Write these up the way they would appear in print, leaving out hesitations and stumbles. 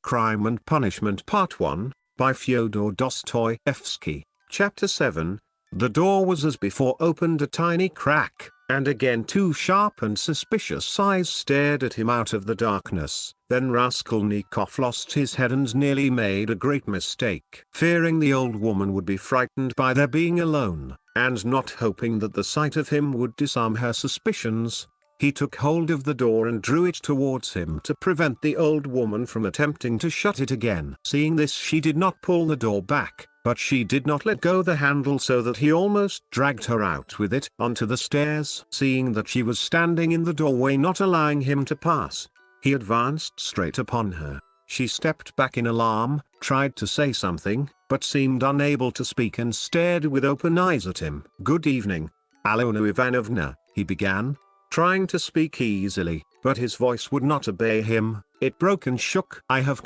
Crime and Punishment Part 1, by Fyodor Dostoevsky, Chapter 7. The door was as before opened a tiny crack, and again two sharp and suspicious eyes stared at him out of the darkness. Then Raskolnikov lost his head and nearly made a great mistake. Fearing the old woman would be frightened by their being alone, and not hoping that the sight of him would disarm her suspicions, he took hold of the door and drew it towards him to prevent the old woman from attempting to shut it again. Seeing this, she did not pull the door back, but she did not let go the handle, so that he almost dragged her out with it onto the stairs. Seeing that she was standing in the doorway not allowing him to pass, he advanced straight upon her. She stepped back in alarm, tried to say something, but seemed unable to speak and stared with open eyes at him. "Good evening, Alona Ivanovna," he began, trying to speak easily, but his voice would not obey him. It broke and shook. I have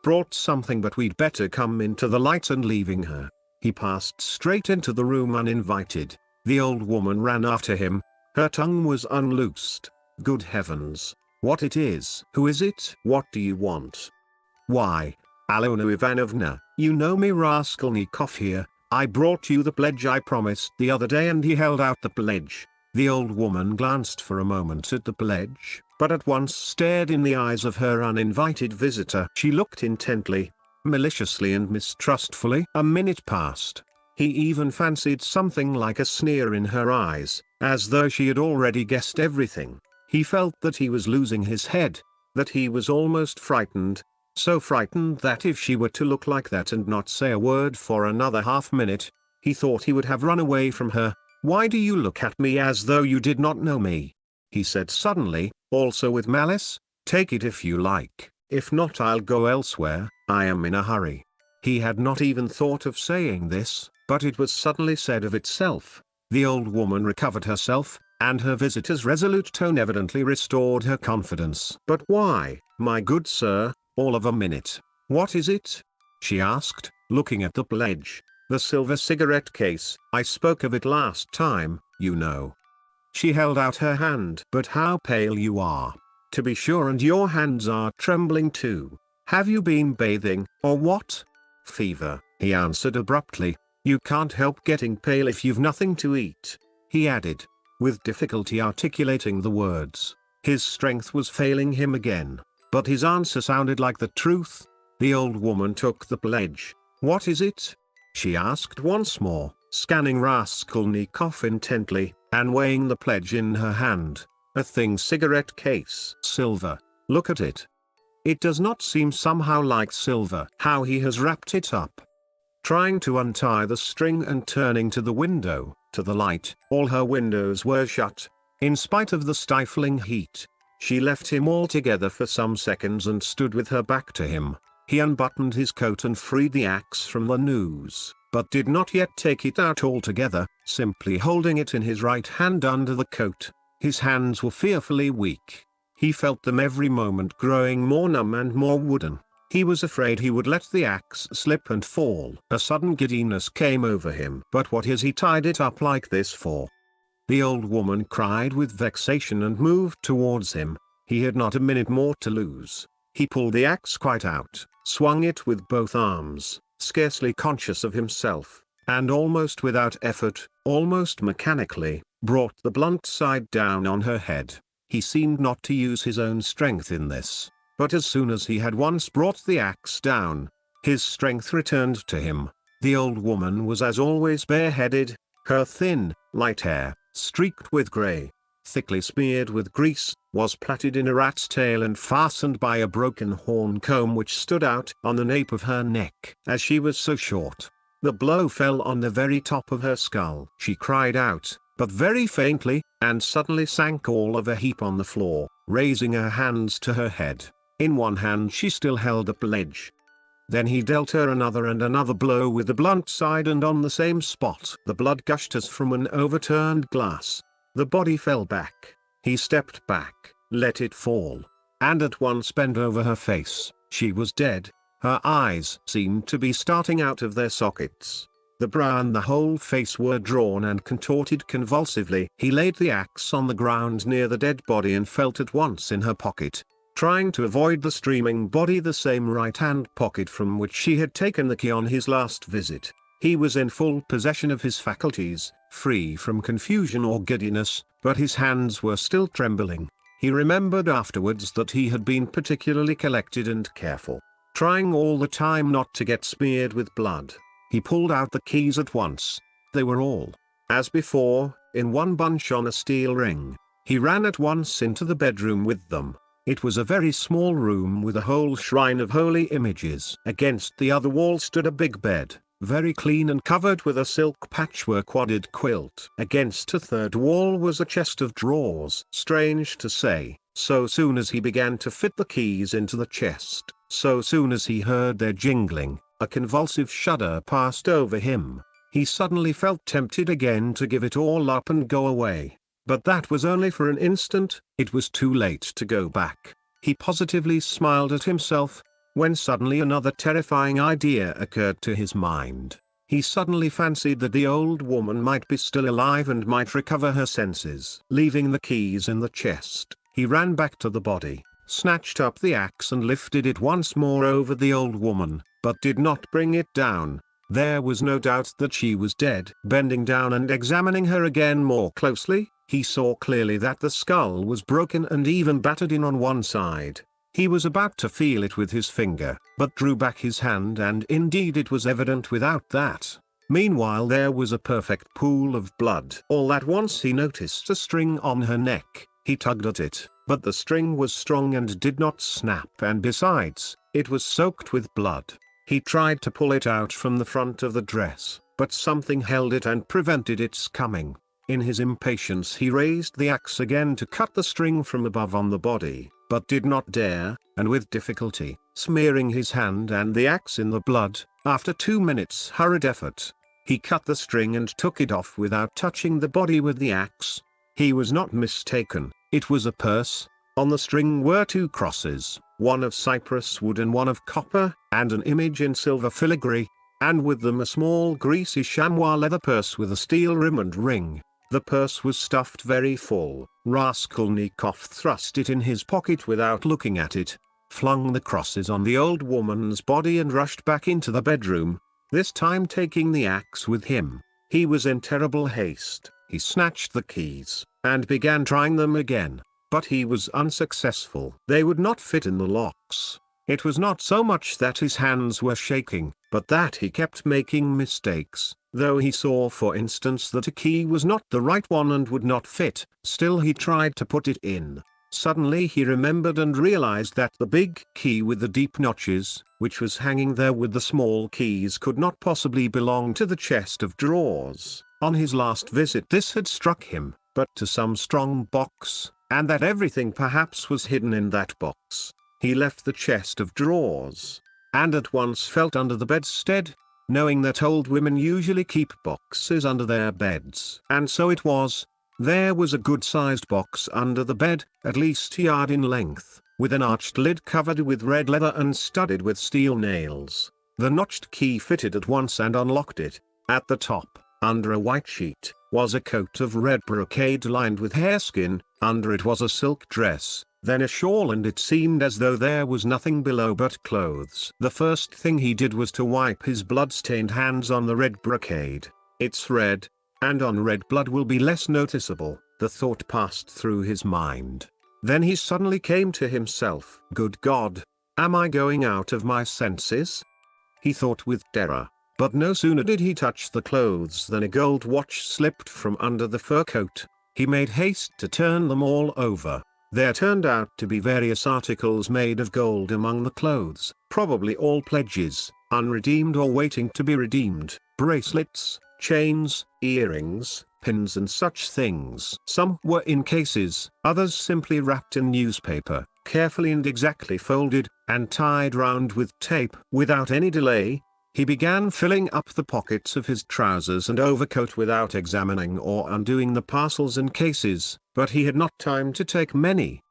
brought something, but we'd better come into the light." And leaving her, he passed straight into the room uninvited. The old woman ran after him. Her tongue was unloosed. "Good heavens, what it is? Who is it? What do you want?" "Why, Alona Ivanovna, you know me, Raskolnikov here. I brought you the pledge I promised the other day." And he held out the pledge. The old woman glanced for a moment at the pledge, but at once stared in the eyes of her uninvited visitor. She looked intently, maliciously and mistrustfully. A minute passed. He even fancied something like a sneer in her eyes, as though she had already guessed everything. He felt that he was losing his head, that he was almost frightened, so frightened that if she were to look like that and not say a word for another half-minute, he thought he would have run away from her. "Why do you look at me as though you did not know me?" he said suddenly, also with malice. "Take it if you like, if not I'll go elsewhere, I am in a hurry." He had not even thought of saying this, but it was suddenly said of itself. The old woman recovered herself, and her visitor's resolute tone evidently restored her confidence. "But why, my good sir, all of a minute? What is it?" she asked, looking at the pledge. "The silver cigarette case. I spoke of it last time, you know." She held out her hand. "But how pale you are, to be sure, and your hands are trembling too. Have you been bathing, or what?" "Fever," he answered abruptly. "You can't help getting pale if you've nothing to eat," he added, with difficulty articulating the words. His strength was failing him again, but his answer sounded like the truth. The old woman took the pledge. "What is it?" she asked once more, scanning Raskolnikov intently, and weighing the pledge in her hand. "A thin cigarette case. Silver. Look at it. It does not seem somehow like silver." How he has wrapped it up. Trying to untie the string and turning to the window, to the light. All her windows were shut. In spite of the stifling heat, she left him altogether for some seconds and stood with her back to him. He unbuttoned his coat and freed the axe from the noose, but did not yet take it out altogether, simply holding it in his right hand under the coat. His hands were fearfully weak. He felt them every moment growing more numb and more wooden. He was afraid he would let the axe slip and fall. A sudden giddiness came over him. "But what has he tied it up like this for?" the old woman cried with vexation and moved towards him. He had not a minute more to lose. He pulled the axe quite out, swung it with both arms, scarcely conscious of himself, and almost without effort, almost mechanically, brought the blunt side down on her head. He seemed not to use his own strength in this, but as soon as he had once brought the axe down, his strength returned to him. The old woman was as always bareheaded. Her thin, light hair, streaked with grey, thickly smeared with grease, was plaited in a rat's tail and fastened by a broken horn comb which stood out on the nape of her neck. As she was so short, the blow fell on the very top of her skull. She cried out, but very faintly, and suddenly sank all of a heap on the floor, raising her hands to her head. In one hand she still held a pledge. Then he dealt her another and another blow with the blunt side, and on the same spot the blood gushed as from an overturned glass. The body fell back. He stepped back, let it fall, and at once bent over her face. She was dead. Her eyes seemed to be starting out of their sockets. The brow and the whole face were drawn and contorted convulsively. He laid the axe on the ground near the dead body and felt at once in her pocket, trying to avoid the streaming body, the same right-hand pocket from which she had taken the key on his last visit. He was in full possession of his faculties, free from confusion or giddiness, but his hands were still trembling. He remembered afterwards that he had been particularly collected and careful, trying all the time not to get smeared with blood. He pulled out the keys at once. They were all, as before, in one bunch on a steel ring. He ran at once into the bedroom with them. It was a very small room with a whole shrine of holy images. Against the other wall stood a big bed, very clean and covered with a silk patchwork wadded quilt. Against a third wall was a chest of drawers. Strange to say, so soon as he began to fit the keys into the chest, so soon as he heard their jingling, a convulsive shudder passed over him. He suddenly felt tempted again to give it all up and go away. But that was only for an instant. It was too late to go back. He positively smiled at himself, when suddenly another terrifying idea occurred to his mind. He suddenly fancied that the old woman might be still alive and might recover her senses. Leaving the keys in the chest, he ran back to the body, snatched up the axe and lifted it once more over the old woman, but did not bring it down. There was no doubt that she was dead. Bending down and examining her again more closely, he saw clearly that the skull was broken and even battered in on one side. He was about to feel it with his finger, but drew back his hand, and indeed it was evident without that. Meanwhile there was a perfect pool of blood. All at once he noticed a string on her neck. He tugged at it, but the string was strong and did not snap, and besides, it was soaked with blood. He tried to pull it out from the front of the dress, but something held it and prevented its coming. In his impatience he raised the axe again to cut the string from above on the body, but did not dare, and with difficulty, smearing his hand and the axe in the blood, after 2 minutes' hurried effort, he cut the string and took it off without touching the body with the axe. He was not mistaken, it was a purse. On the string were 2 crosses, one of cypress wood and one of copper, and an image in silver filigree, and with them a small greasy chamois leather purse with a steel rim and ring. The purse was stuffed very full. Raskolnikov thrust it in his pocket without looking at it, flung the crosses on the old woman's body and rushed back into the bedroom, this time taking the axe with him. He was in terrible haste. He snatched the keys, and began trying them again, but he was unsuccessful. They would not fit in the locks. It was not so much that his hands were shaking, but that he kept making mistakes. Though he saw for instance that a key was not the right one and would not fit, still he tried to put it in. Suddenly he remembered and realized that the big key with the deep notches, which was hanging there with the small keys, could not possibly belong to the chest of drawers. On his last visit this had struck him, but to some strong box, and that everything perhaps was hidden in that box. He left the chest of drawers, and at once felt under the bedstead, knowing that old women usually keep boxes under their beds. And so it was. There was a good-sized box under the bed, at least a yard in length, with an arched lid covered with red leather and studded with steel nails. The notched key fitted at once and unlocked it. At the top, under a white sheet, was a coat of red brocade lined with hareskin. Under it was a silk dress, then a shawl, and it seemed as though there was nothing below but clothes. The first thing he did was to wipe his blood-stained hands on the red brocade. It's red, and on red blood will be less noticeable, the thought passed through his mind. Then he suddenly came to himself. Good God, am I going out of my senses? He thought with terror. But no sooner did he touch the clothes than a gold watch slipped from under the fur coat. He made haste to turn them all over. There turned out to be various articles made of gold among the clothes, probably all pledges, unredeemed or waiting to be redeemed, bracelets, chains, earrings, pins and such things. Some were in cases, others simply wrapped in newspaper, carefully and exactly folded, and tied round with tape. Without any delay, he began filling up the pockets of his trousers and overcoat without examining or undoing the parcels and cases, but he had not time to take many.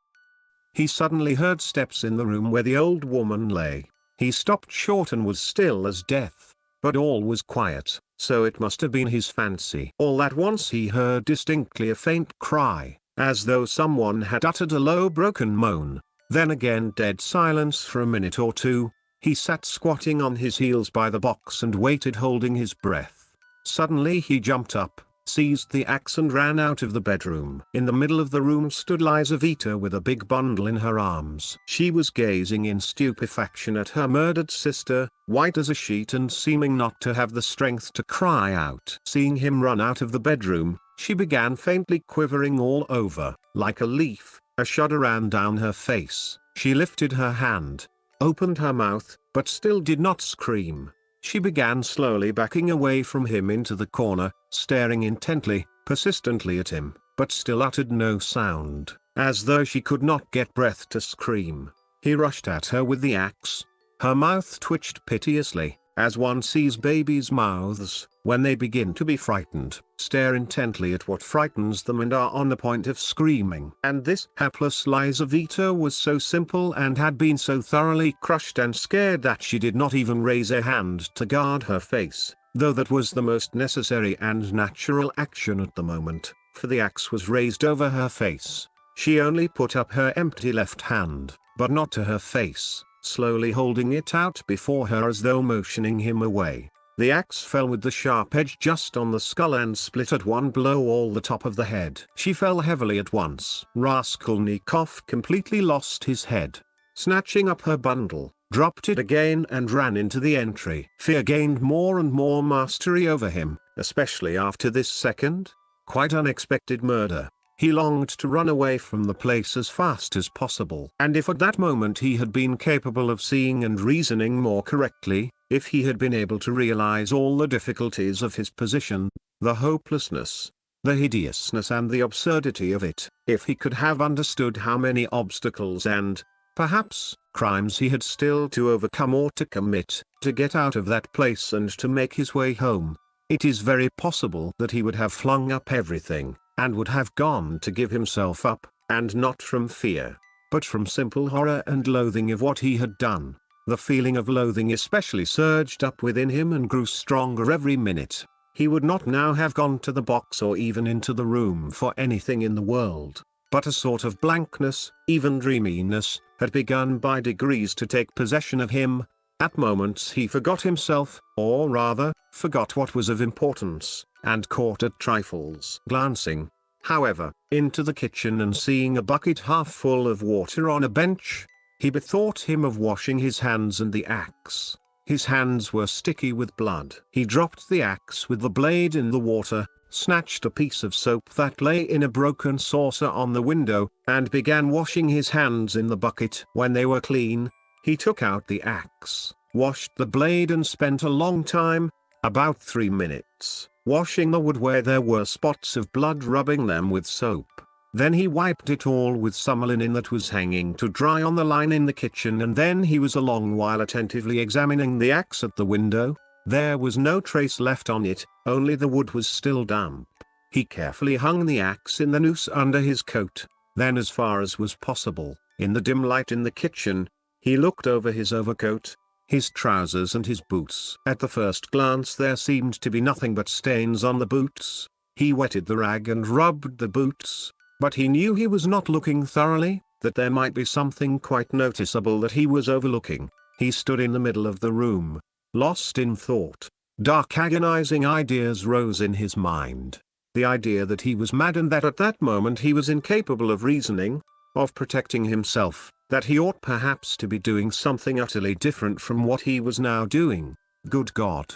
He suddenly heard steps in the room where the old woman lay. He stopped short and was still as death, but all was quiet. so it must have been his fancy. All at once he heard distinctly a faint cry, as though someone had uttered a low broken moan. Then again dead silence for a minute or two. He sat squatting on his heels by the box and waited, holding his breath. Suddenly he jumped up, seized the axe and ran out of the bedroom. In the middle of the room stood Lizaveta with a big bundle in her arms. She was gazing in stupefaction at her murdered sister, white as a sheet and seeming not to have the strength to cry out. Seeing him run out of the bedroom, she began faintly quivering all over, like a leaf. A shudder ran down her face. She lifted her hand, opened her mouth, but still did not scream. She began slowly backing away from him into the corner, staring intently, persistently at him, but still uttered no sound, as though she could not get breath to scream. He rushed at her with the axe. Her mouth twitched piteously, as one sees babies' mouths, when they begin to be frightened, stare intently at what frightens them and are on the point of screaming. And this hapless Lizaveta was so simple and had been so thoroughly crushed and scared that she did not even raise a hand to guard her face, though that was the most necessary and natural action at the moment, for the axe was raised over her face. She only put up her empty left hand, but not to her face, slowly holding it out before her as though motioning him away. The axe fell with the sharp edge just on the skull and split at one blow all the top of the head. She fell heavily at once. Raskolnikov completely lost his head. Snatching up her bundle, dropped it again and ran into the entry. Fear gained more and more mastery over him, especially after this second, quite unexpected murder. He longed to run away from the place as fast as possible. And if at that moment he had been capable of seeing and reasoning more correctly, if he had been able to realize all the difficulties of his position, the hopelessness, the hideousness and the absurdity of it, if he could have understood how many obstacles and, perhaps, crimes he had still to overcome or to commit, to get out of that place and to make his way home, it is very possible that he would have flung up everything, and would have gone to give himself up, and not from fear, but from simple horror and loathing of what he had done. The feeling of loathing especially surged up within him and grew stronger every minute. He would not now have gone to the box or even into the room for anything in the world, but a sort of blankness, even dreaminess, had begun by degrees to take possession of him. At moments he forgot himself, or rather, forgot what was of importance, and caught at trifles. Glancing, however, into the kitchen and seeing a bucket half full of water on a bench, he bethought him of washing his hands and the axe. His hands were sticky with blood. He dropped the axe with the blade in the water, snatched a piece of soap that lay in a broken saucer on the window, and began washing his hands in the bucket. When they were clean, he took out the axe, washed the blade and spent a long time, about 3 minutes, washing the wood where there were spots of blood, rubbing them with soap. Then he wiped it all with some linen that was hanging to dry on the line in the kitchen, and then he was a long while attentively examining the axe at the window. There was no trace left on it, only the wood was still damp. He carefully hung the axe in the noose under his coat. Then, as far as was possible, in the dim light in the kitchen, he looked over his overcoat, his trousers and his boots. At the first glance there seemed to be nothing but stains on the boots. He wetted the rag and rubbed the boots, but he knew he was not looking thoroughly, that there might be something quite noticeable that he was overlooking. He stood in the middle of the room, lost in thought. Dark agonizing ideas rose in his mind. The idea that he was mad and that at that moment he was incapable of reasoning, of protecting himself, that he ought perhaps to be doing something utterly different from what he was now doing. Good God!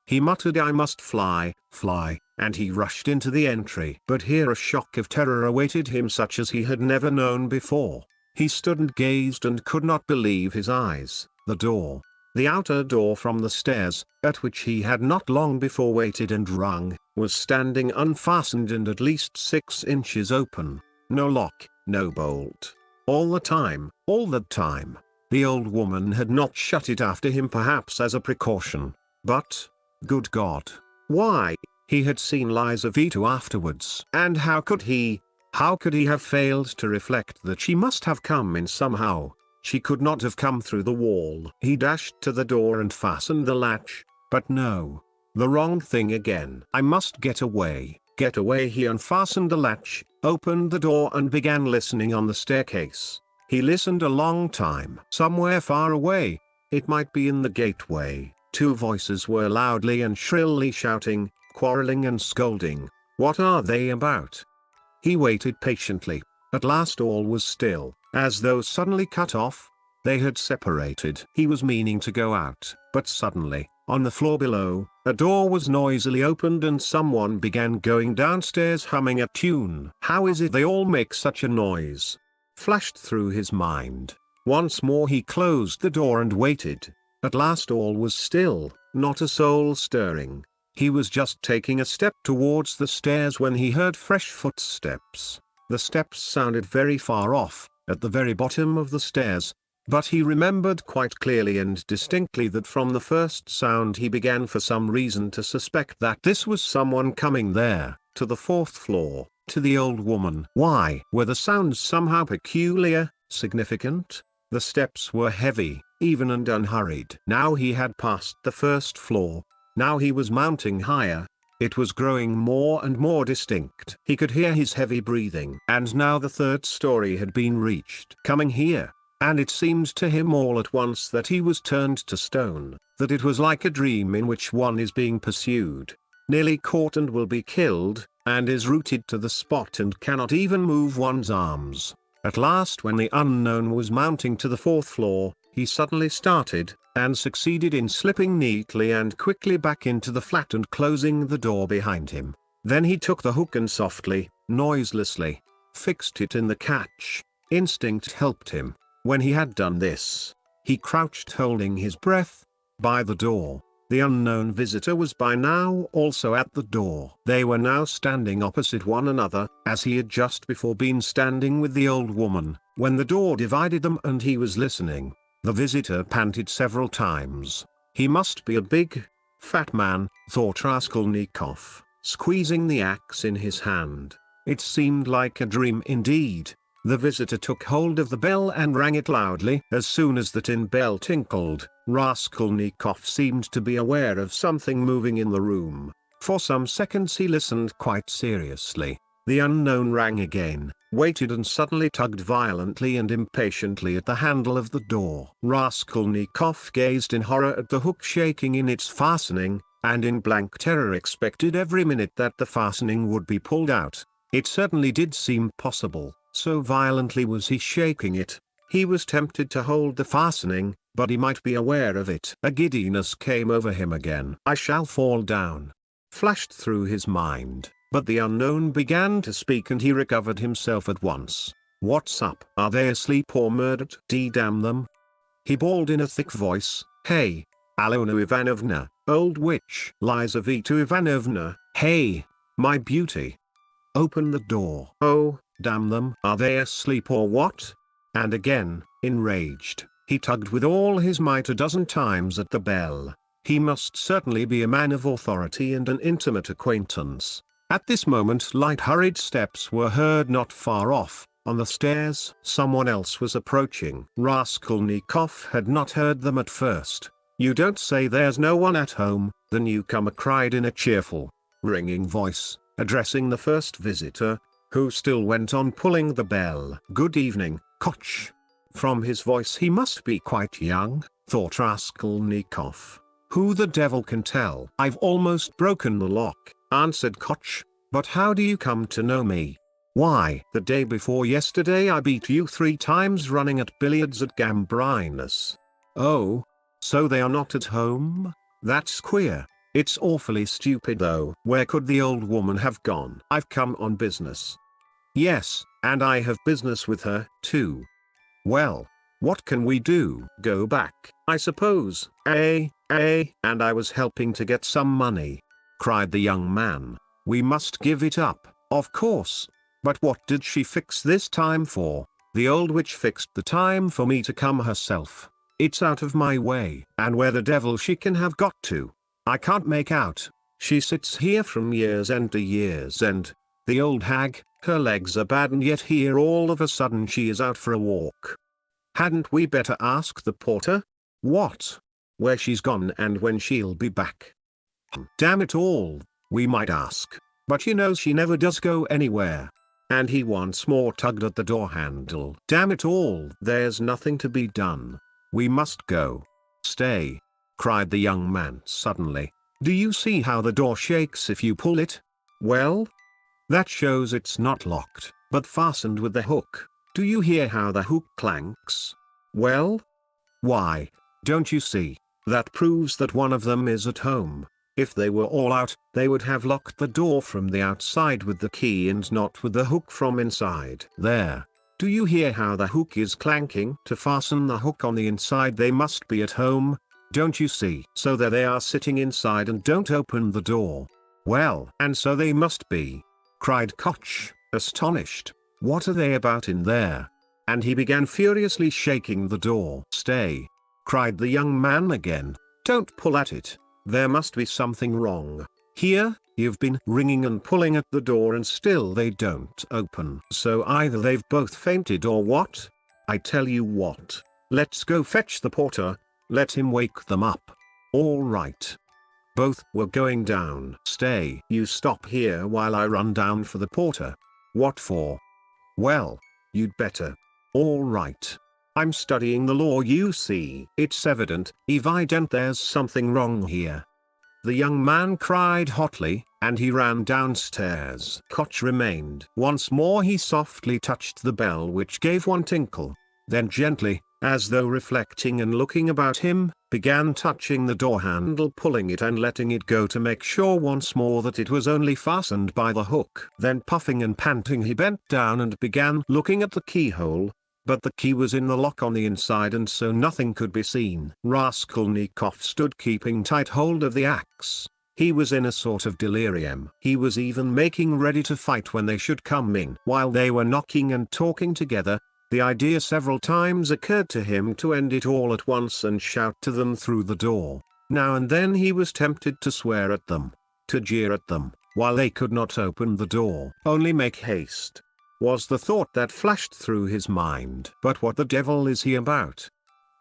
He muttered, I must fly, fly, and he rushed into the entry. But here a shock of terror awaited him such as he had never known before. He stood and gazed and could not believe his eyes. The door, the outer door from the stairs, at which he had not long before waited and rung, was standing unfastened and at least 6 inches open. No lock, no bolt. All the time, the old woman had not shut it after him, perhaps as a precaution, but, good God, why? He had seen Lizaveta afterwards. And how could he have failed to reflect that she must have come in somehow? She could not have come through the wall. He dashed to the door and fastened the latch, but no. The wrong thing again. I must get away. Get away. He unfastened the latch, opened the door and began listening on the staircase. He listened a long time. Somewhere far away, it might be in the gateway, two voices were loudly and shrilly shouting, quarreling and scolding. What are they about? He waited patiently. At last all was still, as though suddenly cut off. They had separated. He was meaning to go out, but suddenly, on the floor below, a door was noisily opened and someone began going downstairs humming a tune. How is it they all make such a noise? Flashed through his mind. Once more he closed the door and waited. At last all was still, not a soul stirring. He was just taking a step towards the stairs when he heard fresh footsteps. The steps sounded very far off, at the very bottom of the stairs. But he remembered quite clearly and distinctly that from the first sound he began for some reason to suspect that this was someone coming there, to the fourth floor, to the old woman. Why were the sounds somehow peculiar, significant? The steps were heavy, even and unhurried. Now he had passed the first floor. Now he was mounting higher. It was growing more and more distinct. He could hear his heavy breathing. And now the third story had been reached. Coming here. And it seemed to him all at once that he was turned to stone, that it was like a dream in which one is being pursued, nearly caught and will be killed, and is rooted to the spot and cannot even move one's arms. At last, when the unknown was mounting to the fourth floor, he suddenly started, and succeeded in slipping neatly and quickly back into the flat and closing the door behind him. Then he took the hook and softly, noiselessly, fixed it in the catch. Instinct helped him. When he had done this, he crouched holding his breath, by the door. The unknown visitor was by now also at the door. They were now standing opposite one another, as he had just before been standing with the old woman, when the door divided them and he was listening. The visitor panted several times. He must be a big, fat man, thought Raskolnikov, squeezing the axe in his hand. It seemed like a dream indeed. The visitor took hold of the bell and rang it loudly. As soon as the tin bell tinkled, Raskolnikov seemed to be aware of something moving in the room. For some seconds he listened quite seriously. The unknown rang again, waited and suddenly tugged violently and impatiently at the handle of the door. Raskolnikov gazed in horror at the hook shaking in its fastening, and in blank terror expected every minute that the fastening would be pulled out. It certainly did seem possible. So violently was he shaking it. He was tempted to hold the fastening, but he might be aware of it. A giddiness came over him again. I shall fall down, flashed through his mind. But the unknown began to speak and he recovered himself at once. What's up? Are they asleep or murdered? Damn them! He bawled in a thick voice. Hey, Alona Ivanovna, old witch. Lizaveta Ivanovna, hey, my beauty. Open the door. Oh, damn them. Are they asleep or what? And again, enraged, he tugged with all his might a dozen times at the bell. He must certainly be a man of authority and an intimate acquaintance. At this moment light hurried steps were heard not far off. On the stairs someone else was approaching. Raskolnikov had not heard them at first. You don't say there's no one at home, the newcomer cried in a cheerful, ringing voice, addressing the first visitor, who still went on pulling the bell. Good evening, Koch. From his voice he must be quite young, thought Raskolnikov. Who the devil can tell? I've almost broken the lock, answered Koch. But how do you come to know me? Why, the day before yesterday I beat you 3 times running at billiards at Gambrinus. Oh, so they are not at home? That's queer. It's awfully stupid though. Where could the old woman have gone? I've come on business. Yes, and I have business with her, too. Well, what can we do? Go back, I suppose. And I was helping to get some money, cried the young man. We must give it up, of course. But what did she fix this time for? The old witch fixed the time for me to come herself. It's out of my way. And where the devil she can have got to, I can't make out. She sits here from year's end to year's end. The old hag, her legs are bad and yet here all of a sudden she is out for a walk. Hadn't we better ask the porter? What? Where she's gone and when she'll be back? Damn it all, we might ask, but you know she never does go anywhere. And he once more tugged at the door handle. Damn it all, there's nothing to be done. We must go. Stay, cried the young man suddenly. Do you see how the door shakes if you pull it? Well, that shows it's not locked, but fastened with the hook. Do you hear how the hook clanks? Well? Why, don't you see? That proves that one of them is at home. If they were all out, they would have locked the door from the outside with the key and not with the hook from inside. There. Do you hear how the hook is clanking? To fasten the hook on the inside they must be at home. Don't you see? So there they are sitting inside and don't open the door. Well, and so they must be, cried Koch, astonished. What are they about in there? And he began furiously shaking the door. Stay, cried the young man again. Don't pull at it. There must be something wrong. Here, you've been ringing and pulling at the door and still they don't open. So either they've both fainted or what? I tell you what. Let's go fetch the porter. Let him wake them up. All right. Both were going down. Stay, you stop here while I run down for the porter. What for? Well, you'd better. All right. I'm studying the law, you see. It's evident there's something wrong here. The young man cried hotly, and he ran downstairs. Koch remained. Once more he softly touched the bell which gave one tinkle. Then gently, as though reflecting and looking about him, began touching the door handle, pulling it and letting it go to make sure once more that it was only fastened by the hook. Then puffing and panting he bent down and began looking at the keyhole. But the key was in the lock on the inside and so nothing could be seen. Raskolnikov stood keeping tight hold of the axe. He was in a sort of delirium. He was even making ready to fight when they should come in. While they were knocking and talking together, the idea several times occurred to him to end it all at once and shout to them through the door. Now and then he was tempted to swear at them, to jeer at them, while they could not open the door. Only make haste, was the thought that flashed through his mind. But what the devil is he about?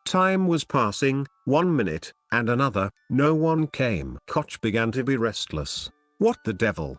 Time was passing, 1 minute, and another, no one came. Koch began to be restless. What the devil?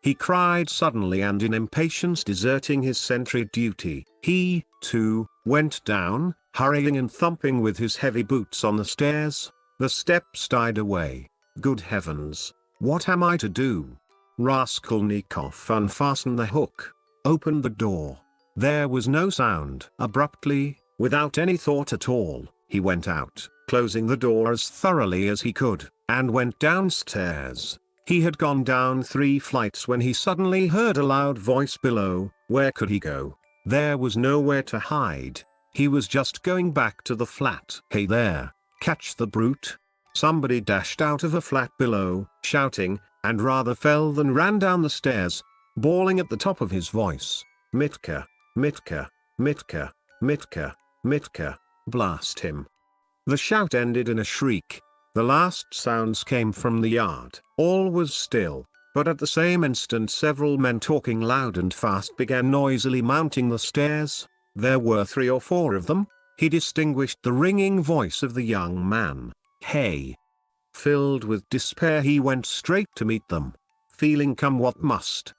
He cried suddenly and in impatience, deserting his sentry duty. He, too, went down, hurrying and thumping with his heavy boots on the stairs. The steps died away. Good heavens, what am I to do? Raskolnikov unfastened the hook, opened the door. There was no sound. Abruptly, without any thought at all, he went out, closing the door as thoroughly as he could, and went downstairs. He had gone down 3 flights when he suddenly heard a loud voice below. Where could he go? There was nowhere to hide. He was just going back to the flat. Hey there, catch the brute! Somebody dashed out of a flat below, shouting, and rather fell than ran down the stairs, bawling at the top of his voice. Mitka, Mitka, Mitka, Mitka, Mitka, blast him. The shout ended in a shriek. The last sounds came from the yard. All was still, but at the same instant several men talking loud and fast began noisily mounting the stairs. There were 3 or 4 of them. He distinguished the ringing voice of the young man. Hey! Filled with despair he went straight to meet them, feeling come what must.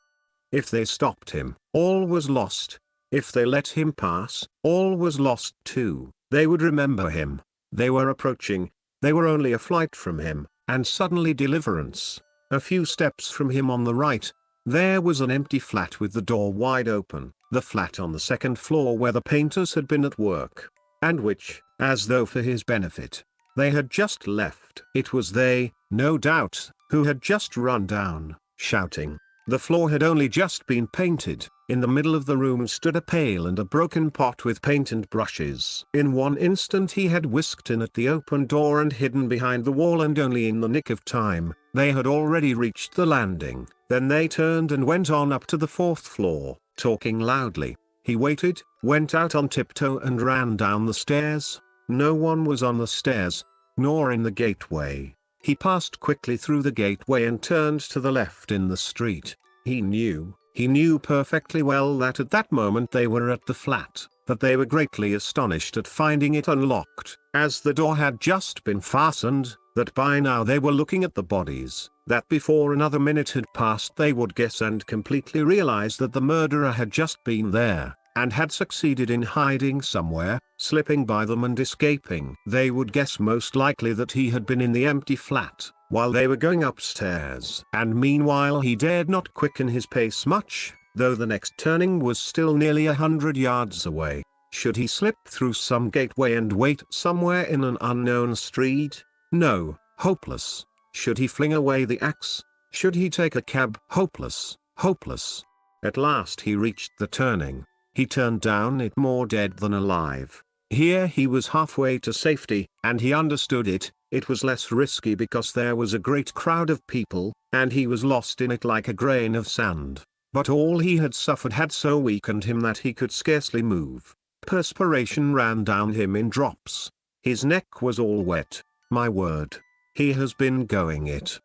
If they stopped him, all was lost. If they let him pass, all was lost too. They would remember him. They were approaching. They were only a flight from him, and suddenly deliverance. A few steps from him on the right, there was an empty flat with the door wide open, the flat on the 2nd floor where the painters had been at work, and which, as though for his benefit, they had just left. It was they, no doubt, who had just run down, shouting. The floor had only just been painted. In the middle of the room stood a pail and a broken pot with paint and brushes. In one instant he had whisked in at the open door and hidden behind the wall, and only in the nick of time, they had already reached the landing. Then they turned and went on up to the 4th floor, talking loudly. He waited, went out on tiptoe and ran down the stairs. No one was on the stairs, nor in the gateway. He passed quickly through the gateway and turned to the left in the street. He knew perfectly well that at that moment they were at the flat, but they were greatly astonished at finding it unlocked. As the door had just been fastened, that by now they were looking at the bodies, that before another minute had passed they would guess and completely realize that the murderer had just been there, and had succeeded in hiding somewhere, slipping by them and escaping. They would guess most likely that he had been in the empty flat, while they were going upstairs. And meanwhile he dared not quicken his pace much, though the next turning was still nearly 100 yards away. Should he slip through some gateway and wait somewhere in an unknown street? No, hopeless. Should he fling away the axe? Should he take a cab? Hopeless, hopeless. At last he reached the turning. He turned down it more dead than alive. Here he was halfway to safety, and he understood it. It was less risky because there was a great crowd of people, and he was lost in it like a grain of sand. But all he had suffered had so weakened him that he could scarcely move. Perspiration ran down him in drops. His neck was all wet. My word. He has been going it.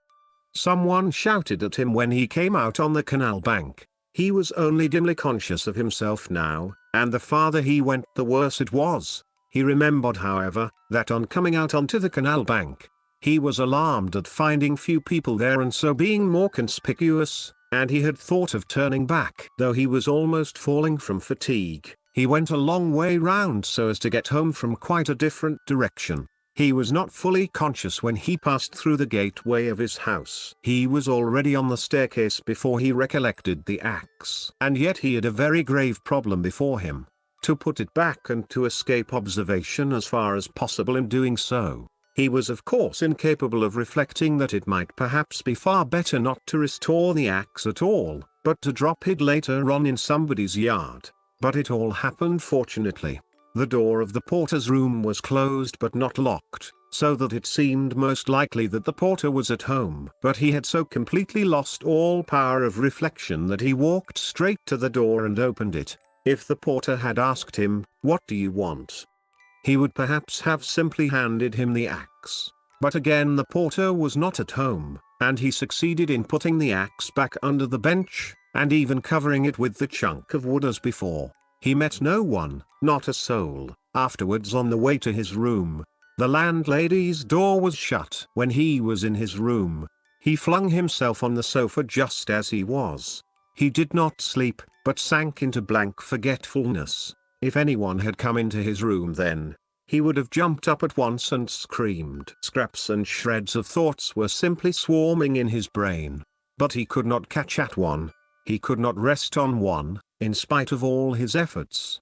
Someone shouted at him when he came out on the canal bank. He was only dimly conscious of himself now, and the farther he went the worse it was. He remembered, however, that on coming out onto the canal bank, he was alarmed at finding few people there and so being more conspicuous, and he had thought of turning back. Though he was almost falling from fatigue, he went a long way round so as to get home from quite a different direction. He was not fully conscious when he passed through the gateway of his house. He was already on the staircase before he recollected the axe. And yet he had a very grave problem before him. To put it back and to escape observation as far as possible in doing so. He was of course incapable of reflecting that it might perhaps be far better not to restore the axe at all, but to drop it later on in somebody's yard. But it all happened fortunately. The door of the porter's room was closed but not locked, so that it seemed most likely that the porter was at home. But he had so completely lost all power of reflection that he walked straight to the door and opened it. If the porter had asked him, "What do you want?" he would perhaps have simply handed him the axe. But again the porter was not at home, and he succeeded in putting the axe back under the bench, and even covering it with the chunk of wood as before. He met no one, not a soul. Afterwards on the way to his room, the landlady's door was shut. When he was in his room, he flung himself on the sofa just as he was. He did not sleep, but sank into blank forgetfulness. If anyone had come into his room then, he would have jumped up at once and screamed. Scraps and shreds of thoughts were simply swarming in his brain. But he could not catch at one. He could not rest on one, in spite of all his efforts.